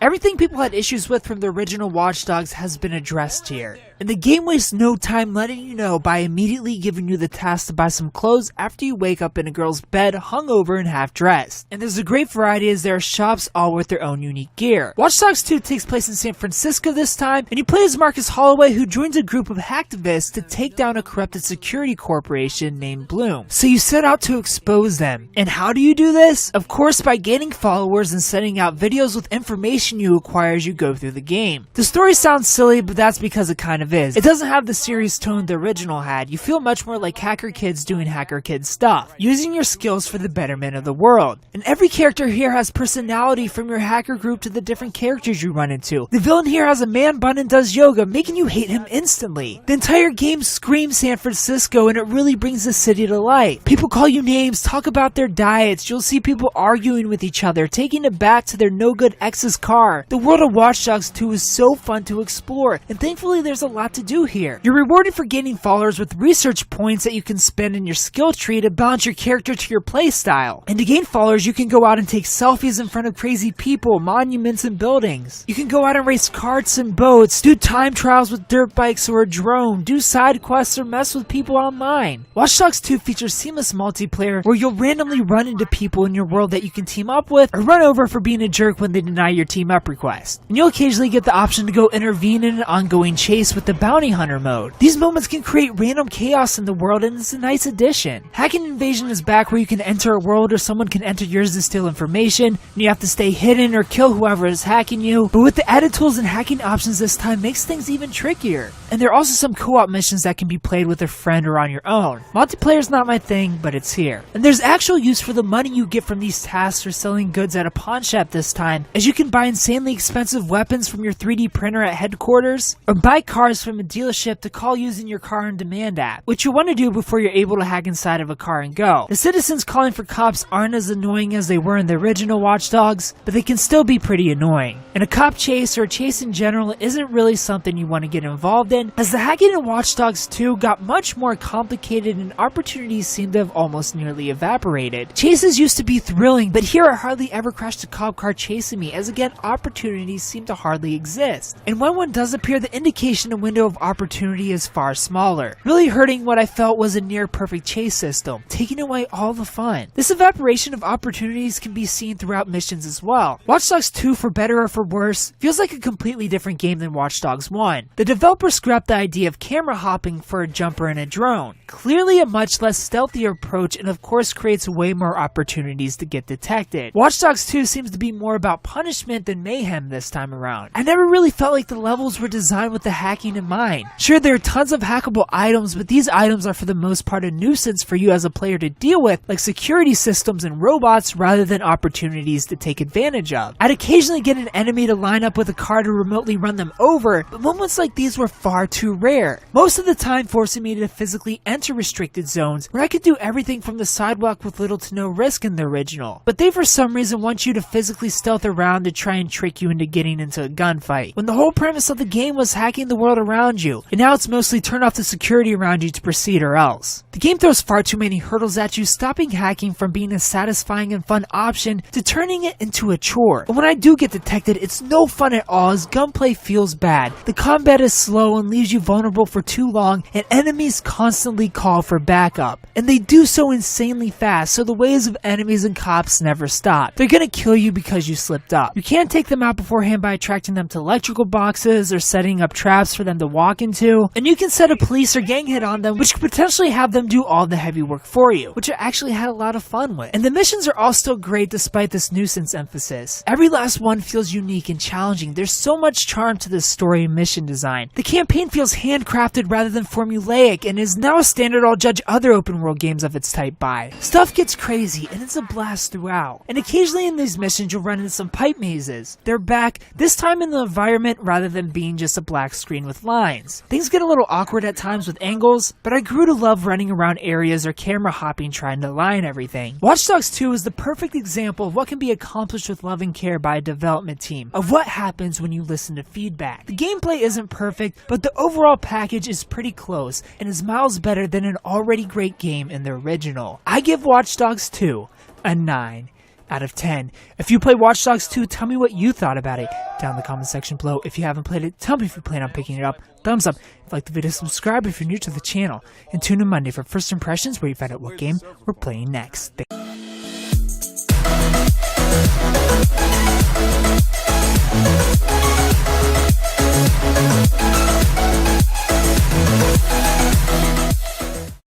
Everything people had issues with from the original Watch Dogs has been addressed here. And the game wastes no time letting you know by immediately giving you the task to buy some clothes after you wake up in a girl's bed hungover and half dressed. And there's a great variety as there are shops all with their own unique gear. Watch Dogs 2 takes place in San Francisco this time, and you play as Marcus Holloway, who joins a group of hacktivists to take down a corrupted security corporation named Bloom. So you set out to expose them. And how do you do this? Of course, by gaining followers and sending out videos with information you acquire as you go through the game. The story sounds silly, but that's because it kind of is. It doesn't have the serious tone the original had. You feel much more like hacker kids doing hacker kid stuff, using your skills for the betterment of the world. And every character here has personality, from your hacker group to the different characters you run into. The villain here has a man bun and does yoga, making you hate him instantly. The entire game screams San Francisco, and it really brings the city to life. People call you names, talk about their diets, you'll see people arguing with each other, taking it back to their no-good ex's car. The world of Watch Dogs 2 is so fun to explore, and thankfully there's a lot to do here. You're rewarded for gaining followers with research points that you can spend in your skill tree to balance your character to your playstyle. And to gain followers, you can go out and take selfies in front of crazy people, monuments, and buildings. You can go out and race karts and boats, do time trials with dirt bikes or a drone, do side quests, or mess with people online. Watch Dogs 2 features seamless multiplayer where you'll randomly run into people in your world that you can team up with or run over for being a jerk when they deny your team up request. And you'll occasionally get the option to go intervene in an ongoing chase with the bounty hunter mode. These moments can create random chaos in the world, and it's a nice addition. Hacking Invasion is back, where you can enter a world or someone can enter yours to steal information, and you have to stay hidden or kill whoever is hacking you. But with the added tools and hacking options this time, makes things even trickier. And there are also some co-op missions that can be played with a friend or on your own. Multiplayer's not my thing, but it's here. And there's actual use for the money you get from these tasks or selling goods at a pawn shop this time, as you can buy insanely expensive weapons from your 3D printer at headquarters, or buy cars from a dealership to call using your car on demand app, which you want to do before you're able to hack inside of a car and go. The citizens calling for cops aren't as annoying as they were in the original Watch Dogs, but they can still be pretty annoying. And a cop chase, or a chase in general, isn't really something you want to get involved in, as the hacking in Watch Dogs 2 got much more complicated and opportunities seem to have almost nearly evaporated. Chases used to be thrilling, but here I hardly ever crashed a cop car chasing me, as again opportunities seem to hardly exist. And when one does appear, the indication and window of opportunity is far smaller, really hurting what I felt was a near perfect chase system, taking away all the fun. This evaporation of opportunities can be seen throughout missions as well. Watch Dogs 2, for better or for worse, feels like a completely different game than Watch Dogs 1. The developer scrapped the idea of camera hopping for a jumper and a drone. Clearly a much less stealthier approach, and of course creates way more opportunities to get detected. Watch Dogs 2 seems to be more about punishment than mayhem this time around. I never really felt like the levels were designed with the hacking in mind. Sure, there are tons of hackable items, but these items are for the most part a nuisance for you as a player to deal with, like security systems and robots, rather than opportunities to take advantage of. I'd occasionally get an enemy to line up with a car to remotely run them over, but moments like these were far too rare, most of the time forcing me to physically enter restricted zones where I could do everything from the sidewalk with little to no risk in the original. But they for some reason want you to physically stealth around to try and trick you into getting into a gunfight, when the whole premise of the game was hacking the world around you, and now it's mostly turn off the security around you to proceed or else. The game throws far too many hurdles at you, stopping hacking from being a satisfying and fun option to turning it into a chore. But when I do get detected, it's no fun at all, as gunplay feels bad, the combat is slow and leaves you vulnerable for too long, and enemies constantly call for backup. And they do so insanely fast, so the waves of enemies and cops never stop. They're gonna kill you because you slipped up. You can't take them out beforehand by attracting them to electrical boxes or setting up traps for them to walk into, and you can set a police or gang hit on them, which could potentially have them do all the heavy work for you, which I actually had a lot of fun with. And the missions are all still great despite this nuisance emphasis. Every last one feels unique and challenging. There's so much charm to this story and mission design. The campaign feels handcrafted rather than formulaic, and is now a standard I'll judge other open world games of its type by. Stuff gets crazy, and it's a blast throughout. And occasionally in these missions you'll run into some pipe mazes. They're back, this time in the environment rather than being just a black screen with lines. Things get a little awkward at times with angles, but I grew to love running around areas or camera hopping trying to line everything. Watch Dogs 2 is the perfect example of what can be accomplished with love and care by a development team, of what happens when you listen to feedback. The gameplay isn't perfect, but the overall package is pretty close, and is miles better than an already great game in the original. I give Watch Dogs 2 a 9 out of 10. If you play Watch Dogs 2, tell me what you thought about it down in the comment section below. If you haven't played it, tell me if you plan on picking it up. Thumbs up. If you like the video, subscribe if you're new to the channel. And tune in Monday for first impressions, where you find out what game we're playing next.